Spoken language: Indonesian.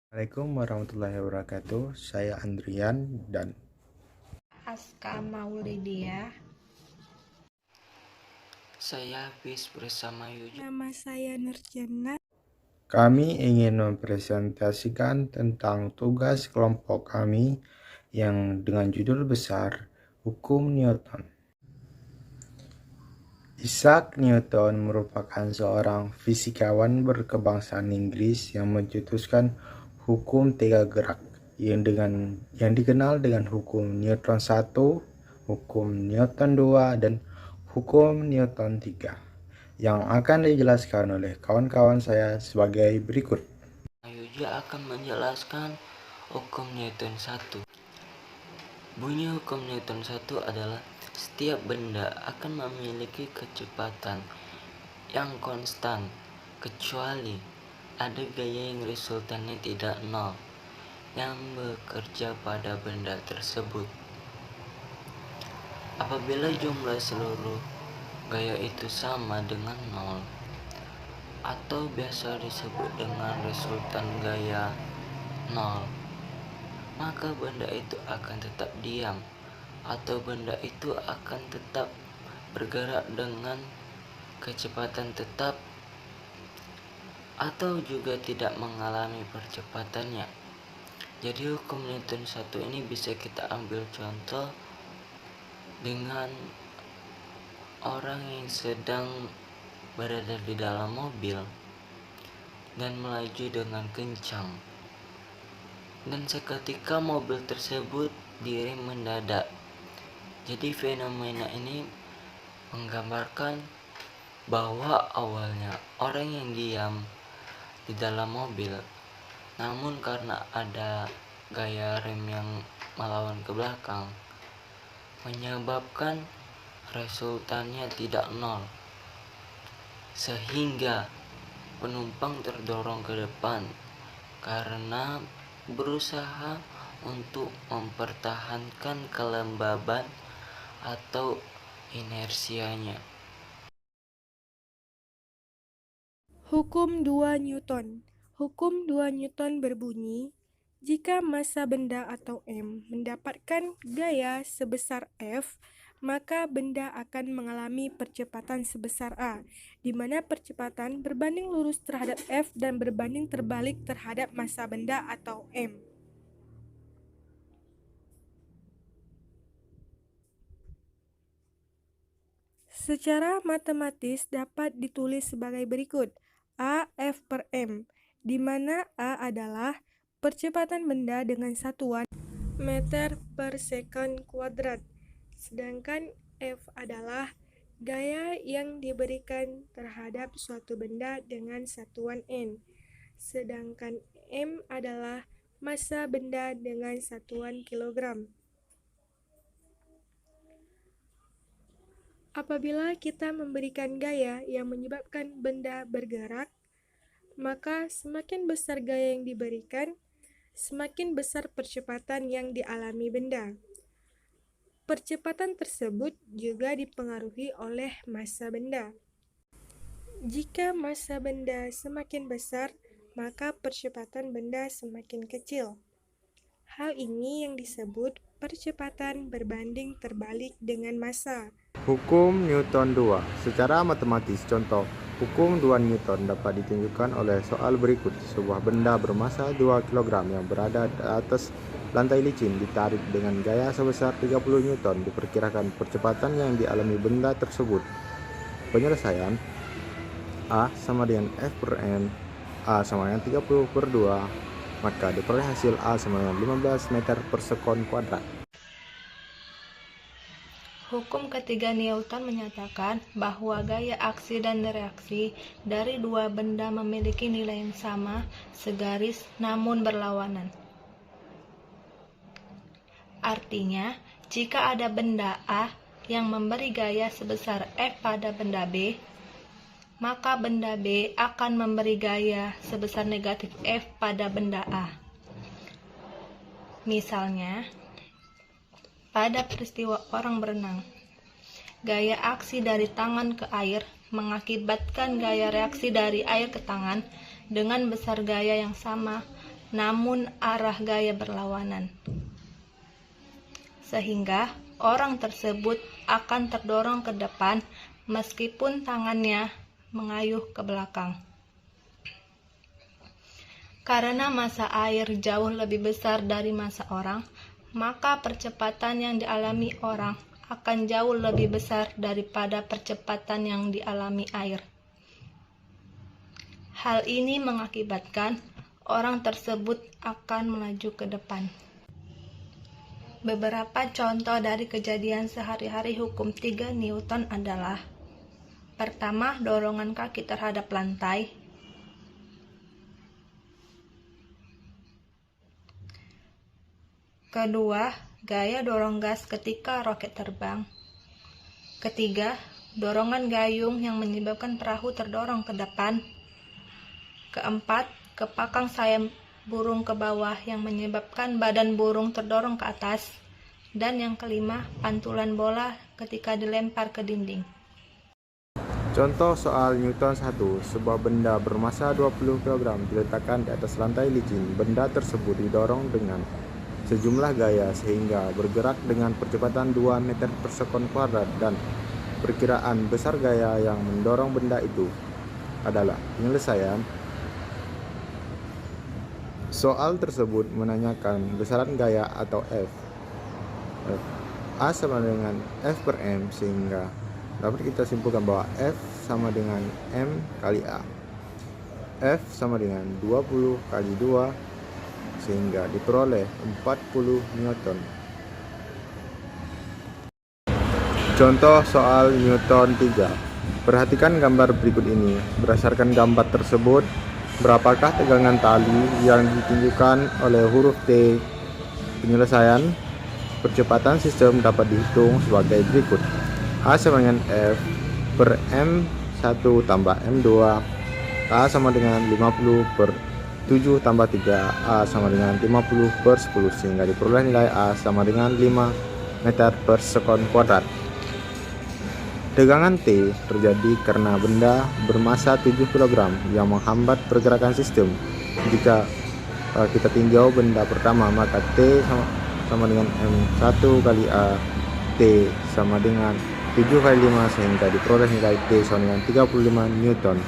Assalamualaikum warahmatullahi wabarakatuh. Saya Andrian dan Aska Maulidia. Saya Hafiz bersama Yuju. Nama saya Nurjana. kami ingin mempresentasikan tentang tugas kelompok kami yang dengan judul besar Hukum Newton. Isaac Newton merupakan seorang fisikawan berkebangsaan Inggris yang mencetuskan hukum tiga gerak yang dikenal dengan hukum Newton 1, hukum Newton 2, dan hukum Newton 3 yang akan dijelaskan oleh kawan-kawan saya sebagai berikut. Yuju akan menjelaskan hukum Newton 1. Bunyi hukum Newton 1 adalah setiap benda akan memiliki kecepatan yang konstan kecuali ada gaya yang resultannya tidak nol yang bekerja pada benda tersebut. Apabila jumlah seluruh gaya itu sama dengan nol atau biasa disebut dengan resultan gaya nol, maka benda itu akan tetap diam atau benda itu akan tetap bergerak dengan kecepatan tetap atau juga tidak mengalami percepatannya. Jadi hukum Newton 1 ini bisa kita ambil contoh dengan orang yang sedang berada di dalam mobil dan melaju dengan kencang, dan seketika mobil tersebut direm mendadak. Jadi fenomena ini menggambarkan bahwa awalnya orang yang diam di dalam mobil, namun karena ada gaya rem yang melawan ke belakang menyebabkan resultannya tidak nol, sehingga penumpang terdorong ke depan karena berusaha untuk mempertahankan kelembaban atau inersianya. Hukum 2 Newton. Hukum 2 Newton berbunyi, jika massa benda atau M mendapatkan gaya sebesar F, maka benda akan mengalami percepatan sebesar A, di mana percepatan berbanding lurus terhadap F dan berbanding terbalik terhadap massa benda atau M. Secara matematis dapat ditulis sebagai berikut: A F per M, di mana A adalah percepatan benda dengan satuan meter per second kuadrat, sedangkan F adalah gaya yang diberikan terhadap suatu benda dengan satuan N, sedangkan M adalah massa benda dengan satuan kilogram. Apabila kita memberikan gaya yang menyebabkan benda bergerak, maka semakin besar gaya yang diberikan, semakin besar percepatan yang dialami benda. Percepatan tersebut juga dipengaruhi oleh massa benda. Jika massa benda semakin besar, maka percepatan benda semakin kecil. Hal ini yang disebut percepatan berbanding terbalik dengan massa. Hukum Newton 2. Secara matematis, contoh hukum 2 Newton dapat ditunjukkan oleh soal berikut. Sebuah benda bermassa 2 kg yang berada di atas lantai licin ditarik dengan gaya sebesar 30 Newton. Diperkirakan percepatan yang dialami benda tersebut. Penyelesaian: A sama dengan F per N, A sama dengan 30 per 2, maka diperoleh hasil A sama dengan 15 meter per sekon kuadrat. Hukum ketiga Newton menyatakan bahwa gaya aksi dan reaksi dari dua benda memiliki nilai yang sama, segaris namun berlawanan. Artinya, jika ada benda A yang memberi gaya sebesar F pada benda B, maka benda B akan memberi gaya sebesar negatif F pada benda A. Misalnya, pada peristiwa orang berenang, gaya aksi dari tangan ke air mengakibatkan gaya reaksi dari air ke tangan dengan besar gaya yang sama, namun arah gaya berlawanan. Sehingga orang tersebut akan terdorong ke depan meskipun tangannya mengayuh ke belakang. Karena massa air jauh lebih besar dari massa orang, maka percepatan yang dialami orang akan jauh lebih besar daripada percepatan yang dialami air. Hal ini mengakibatkan orang tersebut akan melaju ke depan. Beberapa contoh dari kejadian sehari-hari hukum 3 Newton adalah: pertama, dorongan kaki terhadap lantai. Kedua, gaya dorong gas ketika roket terbang. Ketiga, dorongan gayung yang menyebabkan perahu terdorong ke depan. Keempat, kepakang sayap burung ke bawah yang menyebabkan badan burung terdorong ke atas. Dan yang kelima, pantulan bola ketika dilempar ke dinding. Contoh soal Newton 1, sebuah benda bermassa 20 kg diletakkan di atas lantai licin. Benda tersebut didorong dengan sejumlah gaya sehingga bergerak dengan percepatan 2 meter per sekon kuadrat, dan perkiraan besar gaya yang mendorong benda itu adalah. Penyelesaian soal tersebut menanyakan besaran gaya atau F. A sama dengan F per M, sehingga dapat kita simpulkan bahwa F sama dengan M kali A. F sama dengan 20 kali 2, sehingga diperoleh 40 Newton. Contoh soal Newton 3. Perhatikan gambar berikut ini. Berdasarkan gambar tersebut, berapakah tegangan tali yang ditunjukkan oleh huruf T? Penyelesaian percepatan sistem dapat dihitung sebagai berikut. A sama dengan F per M1 tambah M2. A sama dengan 50 per 7 tambah 3, A sama dengan 50 per 10, sehingga diperoleh nilai A sama dengan 5 meter per sekon kuadrat. Tegangan T terjadi karena benda bermassa 7 kg yang menghambat pergerakan sistem. Jika kita tinjau benda pertama, maka T sama dengan M1 kali A, T sama dengan 7 kali 5, sehingga diperoleh nilai T sama dengan 35 Newton.